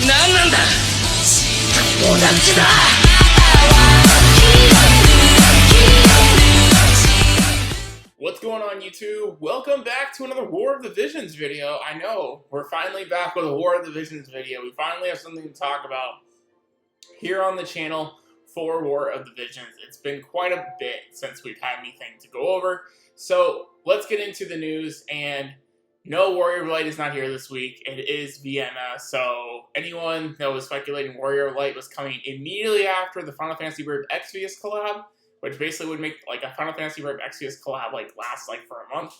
何なんだオダクだ。What's going on, YouTube? Welcome back to another War of the Visions video. I know, we're finally back with a War of the Visions video. We finally have something to talk about here on the channel for War of the Visions. It's been quite a bit since we've had anything to go over. So let's get into the news. And no, Warrior of Light is not here this week. It is Vienna. So anyone that was speculating Warrior of Light was coming immediately after the Final Fantasy Brave Exvius collab, which basically would make like a Final Fantasy Brave Exvius collab like last like for a month.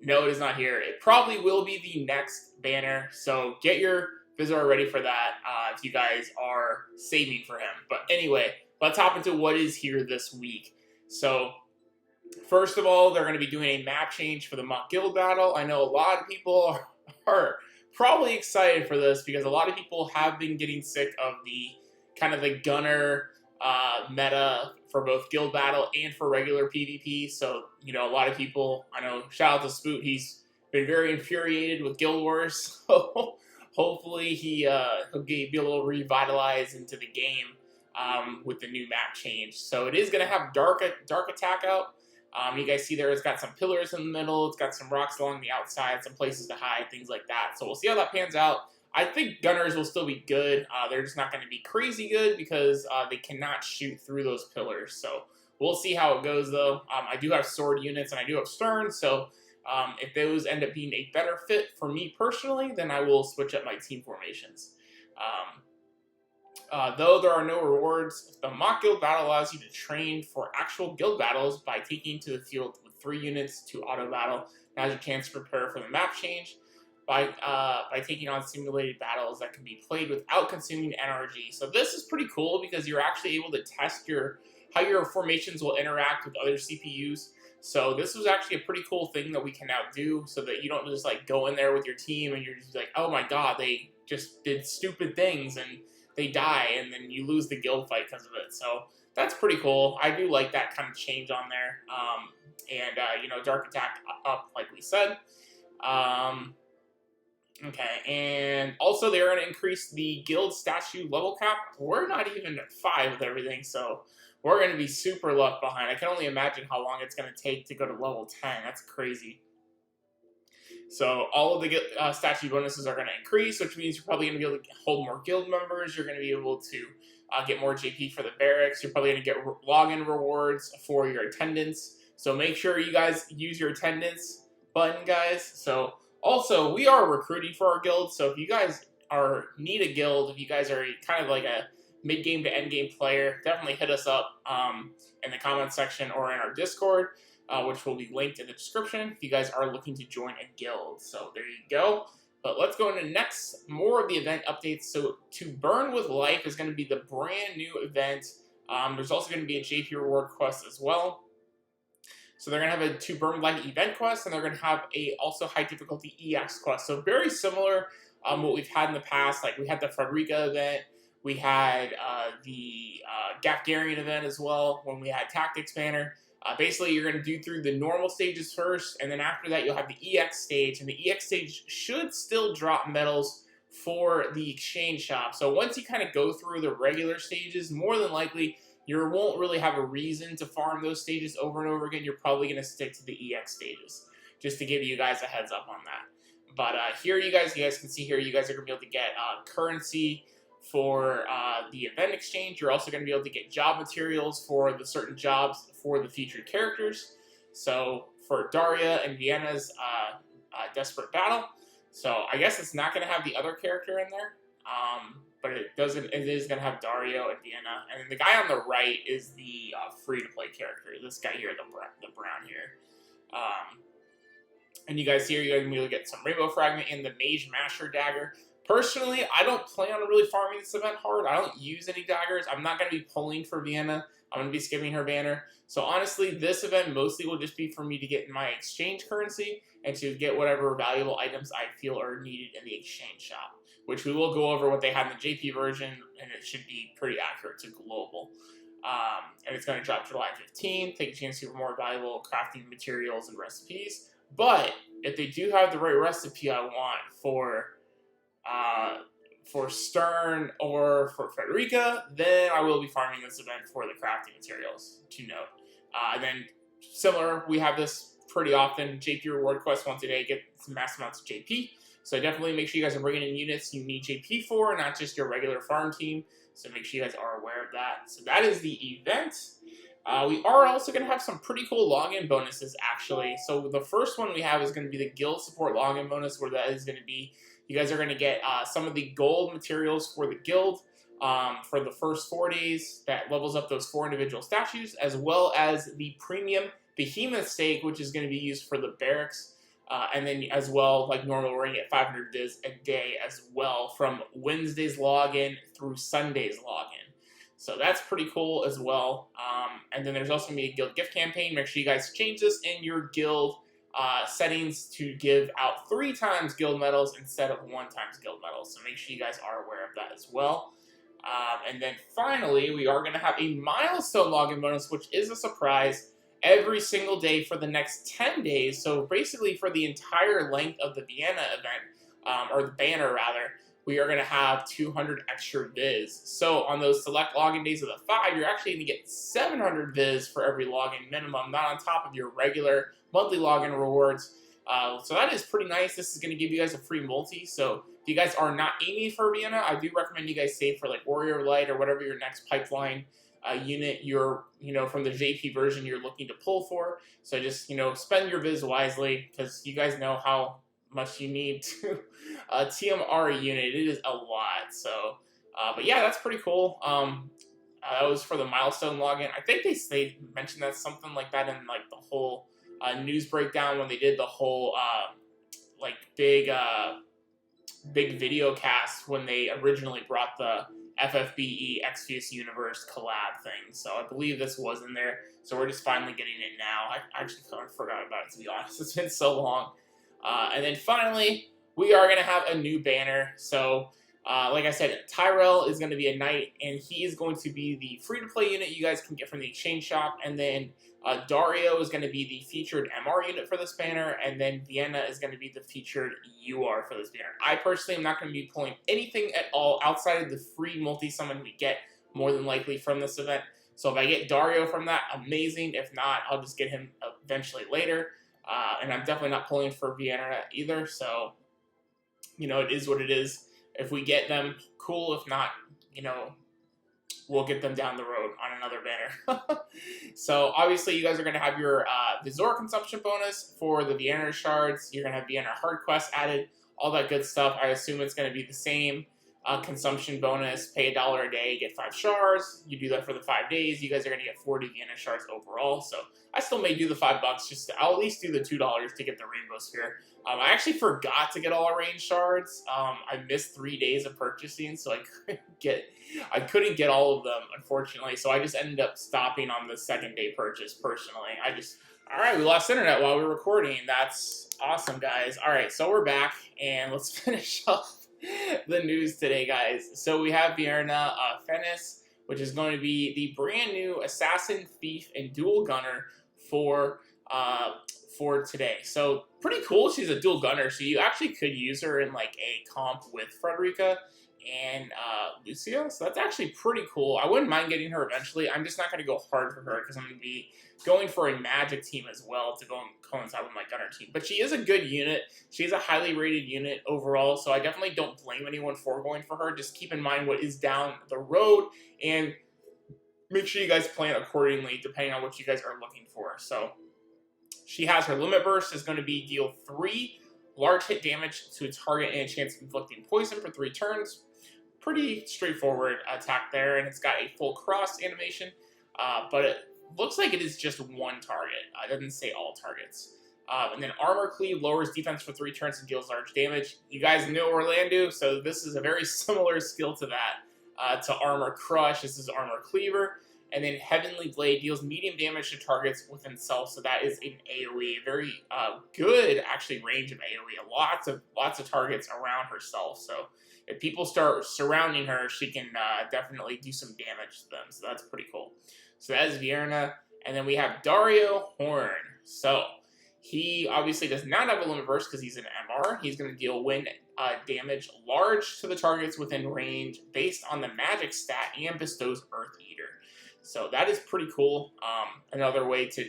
No, it is not here. It probably will be the next banner. So get your Visor ready for that if you guys are saving for him. But anyway, let's hop into what is here this week. So first of all, they're going to be doing a map change for the Mock Guild battle. I know a lot of people are probably excited for this because a lot of people have been getting sick of the kind of the gunner meta for both guild battle and for regular PvP. So, you know, a lot of people, I know, shout out to Spoot, he's been very infuriated with Guild Wars. So hopefully he'll be a little revitalized into the game with the new map change. So it is going to have dark attack out. You guys see there, it's got some pillars in the middle, it's got some rocks along the outside, some places to hide, things like that. So we'll see how that pans out. I think gunners will still be good. They're just not going to be crazy good because they cannot shoot through those pillars. So we'll see how it goes, though. I do have sword units and I do have stern, so if those end up being a better fit for me personally, then I will switch up my team formations. Though there are no rewards, the Mock Guild battle allows you to train for actual guild battles by taking to the field with 3 units to auto battle. Now has your chance to prepare for the map change by taking on simulated battles that can be played without consuming NRG. So this is pretty cool because you're actually able to test how your formations will interact with other CPUs. So this was actually a pretty cool thing that we can now do so that you don't just like go in there with your team and you're just like, oh my god, they just did stupid things and they die, and then you lose the guild fight because of it. So that's pretty cool. I do like that kind of change on there. You know, dark attack up, like we said. Okay, and also they're going to increase the guild statue level cap. We're not even at 5 with everything, so we're going to be super left behind. I can only imagine how long it's going to take to go to level 10. That's crazy. So all of the statue bonuses are going to increase, which means you're probably going to be able to hold more guild members. You're going to be able to get more JP for the barracks. You're probably going to get login rewards for your attendance. So make sure you guys use your attendance button, guys. So also, we are recruiting for our guild. So if you guys need a guild, if you guys are kind of like a mid-game to end-game player, definitely hit us up in the comments section or in our Discord. Which will be linked in the description if you guys are looking to join a guild. So there you go. But let's go into next, more of the event updates. So To Burn with Life is going to be the brand new event. There's also going to be a JP reward quest as well. So they're going to have a To Burn with Life event quest, and they're going to have a also high difficulty EX quest. So very similar what we've had in the past. Like we had the Frederica event. We had the Gafgarian event as well when we had Tactics banner. Basically, you're going to do through the normal stages first, and then after that, you'll have the EX stage, and the EX stage should still drop medals for the exchange shop. So once you kind of go through the regular stages, more than likely, you won't really have a reason to farm those stages over and over again. You're probably going to stick to the EX stages, just to give you guys a heads up on that. But here, you guys can see here, you guys are going to be able to get currency for the event exchange. You're also going to be able to get job materials for the certain jobs for the featured characters. So for Daria and Vienna's Desperate Battle. So I guess it's not going to have the other character in there, but it is going to have Dario and Vienna. And then the guy on the right is the free-to-play character. This guy here, the brown here. And you guys here, you're going to be able to get some Rainbow Fragment and the Mage Masher Dagger. Personally, I don't plan on really farming this event hard. I don't use any daggers. I'm not going to be pulling for Vienna. I'm going to be skipping her banner. So honestly, this event mostly will just be for me to get my exchange currency and to get whatever valuable items I feel are needed in the exchange shop, which we will go over what they had in the JP version, and it should be pretty accurate to global. And it's going to drop July 15th. Take a chance to get more valuable crafting materials and recipes. But if they do have the right recipe I want for for Stern or for Frederica, then I will be farming this event for the crafting materials, to note. Then, similar, we have this pretty often. JP reward quest once a day, get some mass amounts of JP. So definitely make sure you guys are bringing in units you need JP for, not just your regular farm team. So make sure you guys are aware of that. So that is the event. We are also going to have some pretty cool login bonuses, actually. So the first one we have is going to be the guild support login bonus, where that is going to be, you guys are going to get some of the gold materials for the guild for the first 4 days. That levels up those 4 individual statues, as well as the premium behemoth stake, which is going to be used for the barracks. And then as well, like normal, we're going to get 500 viz a day as well from Wednesday's login through Sunday's login. So that's pretty cool as well. And then there's also going to be a guild gift campaign. Make sure you guys change this in your guild settings to give out 3 times guild medals instead of 1 times guild medals. So make sure you guys are aware of that as well. And then finally, we are going to have a milestone login bonus, which is a surprise every single day for the next 10 days. So basically for the entire length of the Vienna event, or the banner rather, we are going to have 200 extra viz. So on those select login days of the 5, you're actually going to get 700 viz for every login minimum, not on top of your regular monthly login rewards. So that is pretty nice. This is going to give you guys a free multi. So if you guys are not aiming for Vienna, I do recommend you guys save for like Warrior Light or whatever your next pipeline unit you're, from the JP version you're looking to pull for. So just, spend your viz wisely, because you guys know how much you need to TMR a unit. It is a lot. So, but yeah, that's pretty cool. That was for the milestone login. I think they mentioned that something like that in like the whole news breakdown when they did the whole like big video cast when they originally brought the FFBE Exvius universe collab thing. So I believe this was in there. So we're just finally getting it now. I actually kind of forgot about it, to be honest. It's been so long. And then finally, we are going to have a new banner. So, like I said, Tyrell is going to be a knight, and he is going to be the free-to-play unit you guys can get from the exchange shop. And then Dario is going to be the featured MR unit for this banner, and then Vienna is going to be the featured UR for this banner. I personally am not going to be pulling anything at all outside of the free multi-summon we get more than likely from this event. So if I get Dario from that, amazing. If not, I'll just get him eventually later. And I'm definitely not pulling for Vienna either, so, it is what it is. If we get them, cool. If not, we'll get them down the road on another banner. So, obviously, you guys are going to have your Visor consumption bonus for the Vienna shards. You're going to have Vienna hard quests added, all that good stuff. I assume it's going to be the same consumption bonus. Pay $1 a day, get 5 shards. You do that for the 5 days. You guys are going to get 40 Vienna shards overall. So I still may do the $5 I'll at least do the $2 to get the Rainbow Sphere. I actually forgot to get all arranged shards. I missed 3 days of purchasing, so I couldn't get all of them, unfortunately. So I just ended up stopping on the 2nd day purchase personally. All right, we lost internet while we were recording. That's awesome, guys. All right, so we're back, and let's finish up the news today, guys. So we have Vienna Fennis, which is going to be the brand new assassin, thief, and dual gunner for today. So pretty cool. She's a dual gunner, so you actually could use her in like a comp with Frederica and Lucia. So that's actually pretty cool. I wouldn't mind getting her eventually. I'm just not going to go hard for her because I'm going to be going for a magic team as well to go and coincide with my gunner team. But she is a good unit. She's a highly rated unit overall, so I definitely don't blame anyone for going for her. Just keep in mind what is down the road and make sure you guys plan accordingly depending on what you guys are looking for. So she has her limit burst is going to be deal 3 large hit damage to a target and a chance of inflicting poison for 3 turns. Pretty straightforward attack there, and it's got a full cross animation, but it looks like it is just 1 target. It doesn't say all targets. And then Armor Cleave lowers defense for 3 turns and deals large damage. You guys know Orlando, so this is a very similar skill to that, to Armor Crush. This is Armor Cleaver. And then Heavenly Blade deals medium damage to targets within self, so that is an AoE. Very good, actually, range of AoE. Lots of targets around herself, so if people start surrounding her, she can definitely do some damage to them, so that's pretty cool. So that is Vienna, and then we have Dario Horn. So he obviously does not have a limit burst because he's an MR. He's going to deal wind damage large to the targets within range based on the magic stat and bestows Earth Eater. So that is pretty cool. Another way to,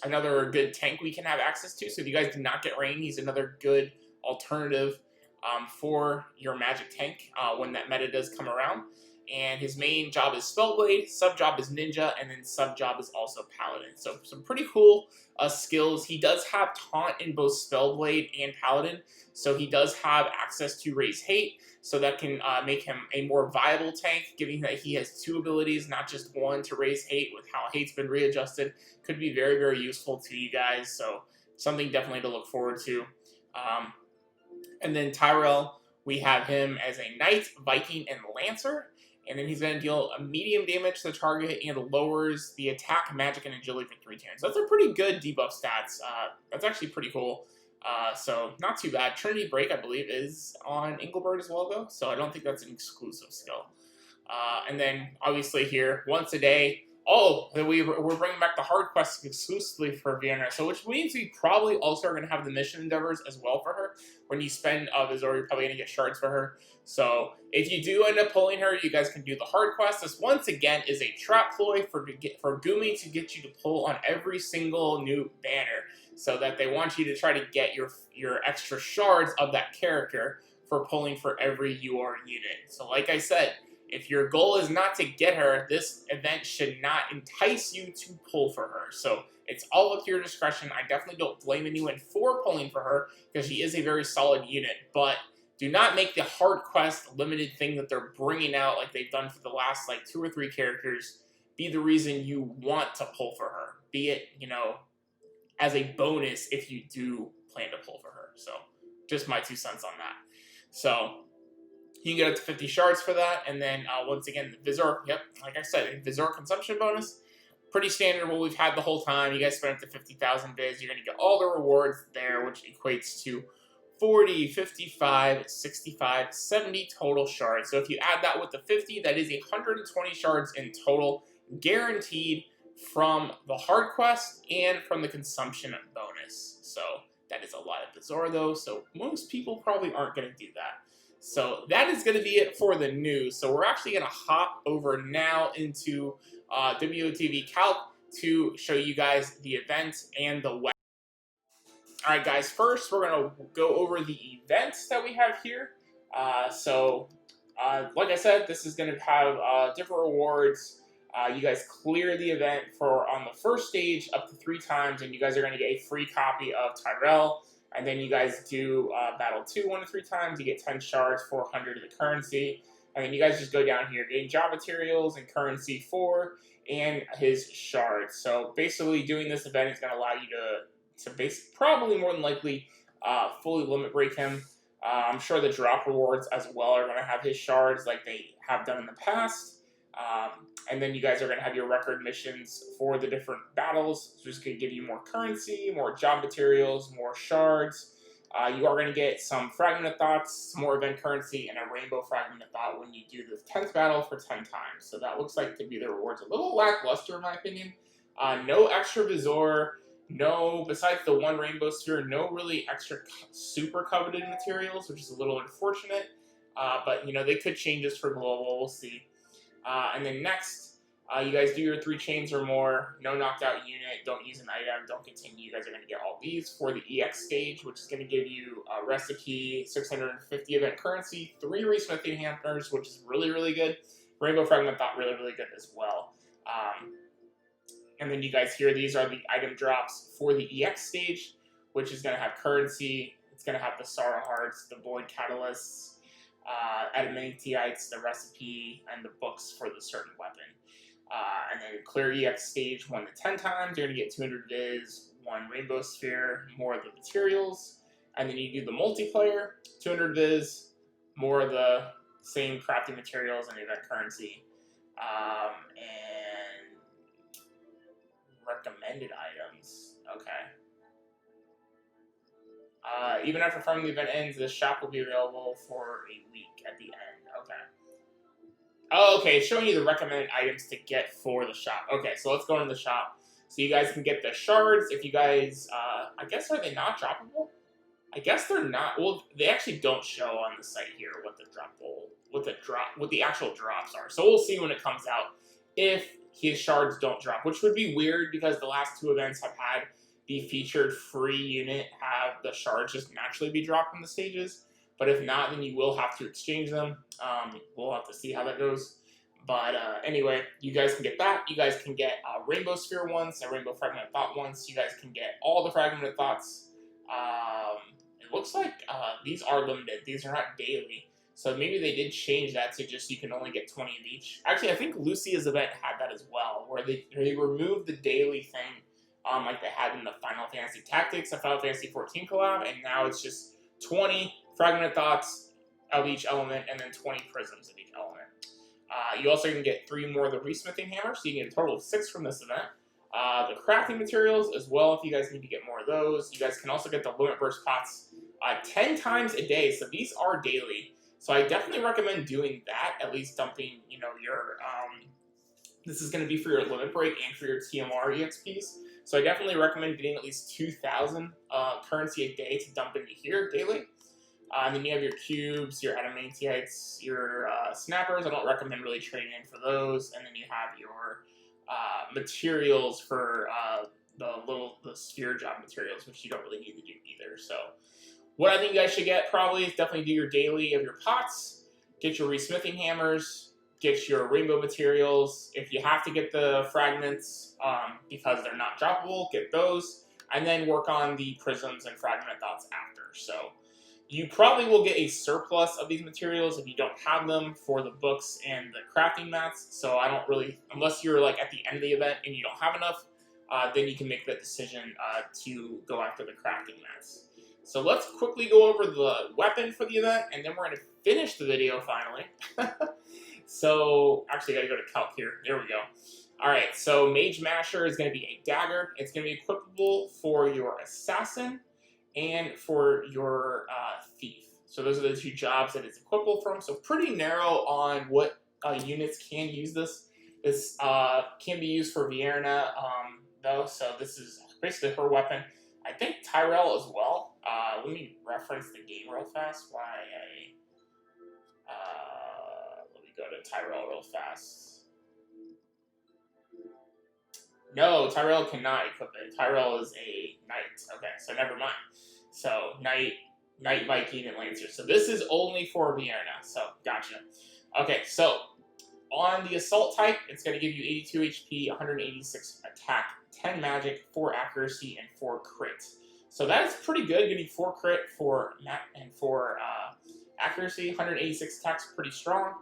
another good tank we can have access to. So if you guys do not get rain, he's another good alternative for your magic tank when that meta does come around. And his main job is Spellblade, sub job is Ninja, and then sub job is also Paladin. So some pretty cool skills. He does have Taunt in both Spellblade and Paladin, so he does have access to Raise Hate, so that can make him a more viable tank, given that he has 2 abilities, not just one, to Raise Hate. With how Hate's been readjusted, could be very, very useful to you guys, so something definitely to look forward to. And then Tyrell, we have him as a Knight, Viking, and Lancer. And then he's going to deal a medium damage to the target and lowers the attack, magic, and agility for 3 turns. So that's a pretty good debuff stats. That's actually pretty cool. So not too bad. Trinity Break, I believe, is on Engelbert as well, though. So I don't think that's an exclusive skill. And then, obviously here, once a day. Oh, we're bringing back the hard quests exclusively for Vinera. So which means we probably also are going to have the mission endeavors as well for her. When you spend Visor, you're probably going to get shards for her. So if you do end up pulling her, you guys can do the hard quest. This once again is a trap ploy for Gumi to get you to pull on every single new banner, so that they want you to try to get your extra shards of that character for pulling for every UR unit. So like I said, if your goal is not to get her, this event should not entice you to pull for her. So it's all up to your discretion. I definitely don't blame anyone for pulling for her, because she is a very solid unit. But do not make the hard quest limited thing that they're bringing out, like they've done for the last 2 or 3 characters, be the reason you want to pull for her. Be it, as a bonus if you do plan to pull for her. So just my 2 cents on that. So you can get up to 50 shards for that, and then once again, the Visor, yep, like I said, a Visor consumption bonus. Pretty standard what we've had the whole time. You guys spend up to 50,000 Viz, you're going to get all the rewards there, which equates to 40, 55, 65, 70 total shards. So if you add that with the 50, that is 120 shards in total, guaranteed from the hard quest and from the consumption bonus. So that is a lot of Visor though, so most people probably aren't going to do that. So that is going to be it for the news. So we're actually going to hop over now into WOTV Calc to show you guys the event and the weapon. Alright guys, first we're going to go over the events that we have here. Like I said, this is going to have different rewards. You guys clear the event on the first stage up to 3 times, and you guys are going to get a free copy of Tyrell. And then you guys do Battle 2 1 to 3 times, you get 10 shards, 400 of the currency. And then you guys just go down here, gain job materials and currency 4, and his shards. So basically doing this event is going to allow you to probably more than likely fully limit break him. I'm sure the drop rewards as well are going to have his shards like they have done in the past. And then you guys are going to have your record missions for the different battles. So it's going to give you more currency, more job materials, more shards. You are going to get some Fragment of Thoughts, some more event currency, and a Rainbow Fragment of Thought when you do the 10th battle for 10 times. So that looks like to be the rewards. A little lackluster in my opinion. No extra Visor, no, besides the 1 Rainbow Sphere, no really extra super coveted materials, which is a little unfortunate. But, they could change this for global, we'll see. And then next, you guys do your 3 chains or more, no knocked out unit, don't use an item, don't continue. You guys are going to get all these for the EX stage, which is going to give you a recipe, 650 event currency, 3 resmithing hampers, which is really, really good. Rainbow Fragment Thought, really, really good as well. And then you guys here, these are the item drops for the EX stage, which is going to have currency, it's going to have the Sorrow Hearts, the Void Catalysts, Adamantiotes, the recipe, and the books for the certain weapon. And then clear EX stage 1 to 10 times, you're going to get 200 Viz, 1 Rainbow Sphere, more of the materials. And then you do the multiplayer, 200 Viz, more of the same crafting materials and event currency. And recommended items, okay. Even after farming the event ends, the shop will be available for a week at the end. Okay. Oh, okay, it's showing you the recommended items to get for the shop. Okay, so let's go into the shop. So you guys can get the shards. If you guys, I guess, are they not droppable? I guess they're not. Well, they actually don't show on the site here what the actual drops are. So we'll see when it comes out if his shards don't drop, which would be weird because the last 2 events have had the featured free unit have the shards just naturally be dropped from the stages. But if not, then you will have to exchange them. We'll have to see how that goes. But anyway, you guys can get that. You guys can get Rainbow Sphere once, a Rainbow Fragmented Thought once. You guys can get all the Fragmented Thoughts. It looks like these are limited. These are not daily. So maybe they did change that to just you can only get 20 of each. Actually, I think Lucia's event had that as well, where they removed the daily thing like they had in the Final Fantasy Tactics, a Final Fantasy 14 collab, and now it's just 20 Fragmented Thoughts of each element and then 20 Prisms of each element. You also can get 3 more of the Resmithing Hammer, so you can get a total of 6 from this event. The crafting materials as well, if you guys need to get more of those. You guys can also get the Limit Burst Pots 10 times a day, so these are daily. So I definitely recommend doing that, at least dumping, you know, your, this is going to be for your Limit Break and for your TMR EXPs. So I definitely recommend getting at least 2,000 currency a day to dump into here daily. And then you have your cubes, your adamantites, your snappers. I don't recommend really trading in for those. And then you have your materials for the sphere job materials, which you don't really need to do either. So what I think you guys should get probably is definitely do your daily of your pots, get your resmithing hammers, get your rainbow materials. If you have to get the fragments because they're not droppable, get those, and then work on the prisms and fragment thoughts after. So you probably will get a surplus of these materials if you don't have them for the books and the crafting mats. So I don't really, unless you're like at the end of the event and you don't have enough, then you can make that decision to go after the crafting mats. So let's quickly go over the weapon for the event, and then we're going to finish the video finally. So, actually I gotta go to calc here. There we go. Alright, so Mage Masher is going to be a dagger. It's going to be equipable for your assassin and for your thief. So those are the 2 jobs that it's equipable from. So pretty narrow on what units can use this. This can be used for Vinera though, so this is basically her weapon. I think Tyrell as well. Let me reference the game real fast. Let me go to Tyrell real fast. No, Tyrell cannot equip it. Tyrell is a knight. Okay, so never mind. So knight, Viking, and Lancer. So this is only for Vinera. So gotcha. Okay, so on the assault type, it's going to give you 82 HP, 186 attack, 10 magic, 4 accuracy, and 4 crit. So that is pretty good, getting 4 crit for and 4 accuracy. 186 attack's pretty strong.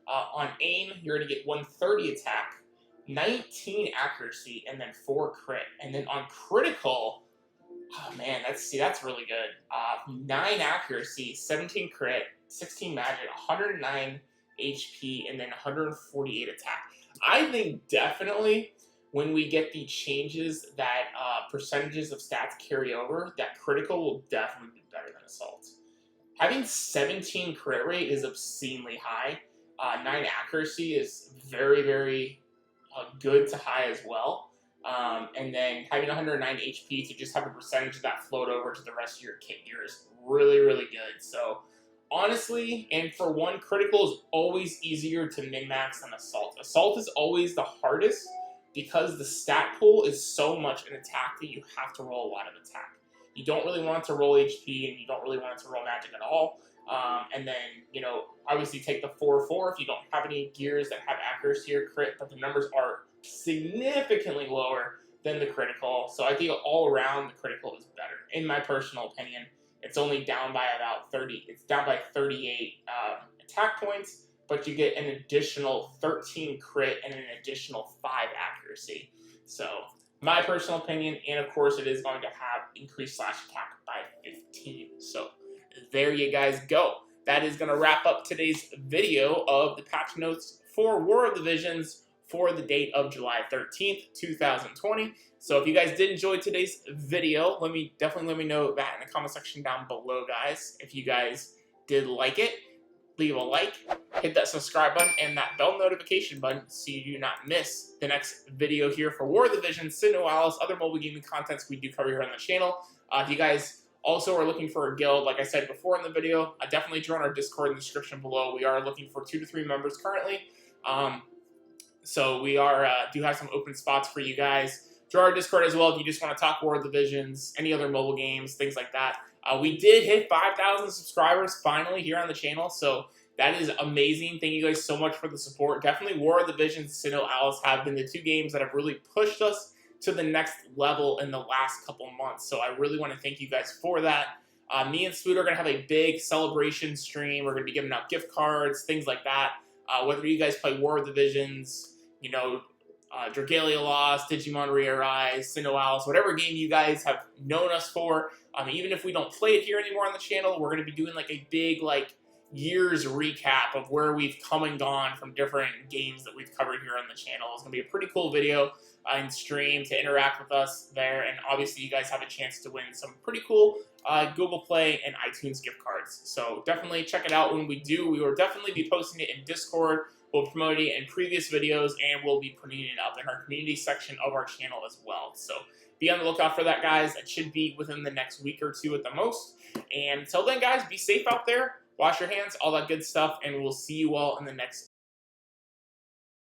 On aim, you're going to get 130 attack, 19 accuracy, and then 4 crit. And then on critical, oh man, that's really good. 9 accuracy, 17 crit, 16 magic, 109 HP, and then 148 attack. I think definitely when we get the changes that percentages of stats carry over, that critical will definitely be better than assault. Having 17 crit rate is obscenely high. 9 accuracy is very, very good to high as well. And then having 109 HP to just have a percentage of that float over to the rest of your kit gear is really, really good. So honestly, and for one, critical is always easier to min-max than assault. Assault is always the hardest because the stat pool is so much in attack that you have to roll a lot of attack. You don't really want to roll HP, and you don't really want to roll magic at all. And then, you know, obviously take the 4/4 if you don't have any gears that have accuracy or crit, but the numbers are significantly lower than the critical. So I think all around the critical is better, in my personal opinion. It's only down by about 30. It's down by 38 attack points, but you get an additional 13 crit and an additional 5 accuracy. So my personal opinion, and of course it is going to have increased slash attack by 15. So there you guys go. That is going to wrap up today's video of the patch notes for War of the Visions for the date of July 13th, 2020. So if you guys did enjoy today's video, definitely let me know that in the comment section down below, guys. If you guys did like it, leave a like, hit that subscribe button and that bell notification button so you do not miss the next video here for War of the Visions, Sin Noales, other mobile gaming contents we do cover here on the channel. If you guys Also, we're looking for a guild, like I said before in the video. Definitely join our Discord in the description below. We are looking for 2 to 3 members currently. So we do have some open spots for you guys. Join our Discord as well if you just want to talk War of the Visions, any other mobile games, things like that. We did hit 5,000 subscribers finally here on the channel, so that is amazing. Thank you guys so much for the support. Definitely War of the Visions, Sinnoh Alice have been the 2 games that have really pushed us to the next level in the last couple months. So I really want to thank you guys for that. Me and Spoot are going to have a big celebration stream. We're going to be giving out gift cards, things like that. Whether you guys play War of the Visions, you know, Dragalia Lost, Digimon Re-Arise, Sinnoh Alice, whatever game you guys have known us for. Even if we don't play it here anymore on the channel, we're going to be doing like a big year's recap of where we've come and gone from different games that we've covered here on the channel. It's going to be a pretty cool video and stream to interact with us there, and obviously you guys have a chance to win some pretty cool Google Play and iTunes gift cards. So definitely check it out when we do. We will definitely be posting it in Discord. We'll promote it in previous videos, and we'll be putting it up in our community section of our channel as well. So be on the lookout for that, guys. It should be within the next week or 2 at the most. And until then, guys, be safe out there. Wash your hands, all that good stuff, and we'll see you all in the next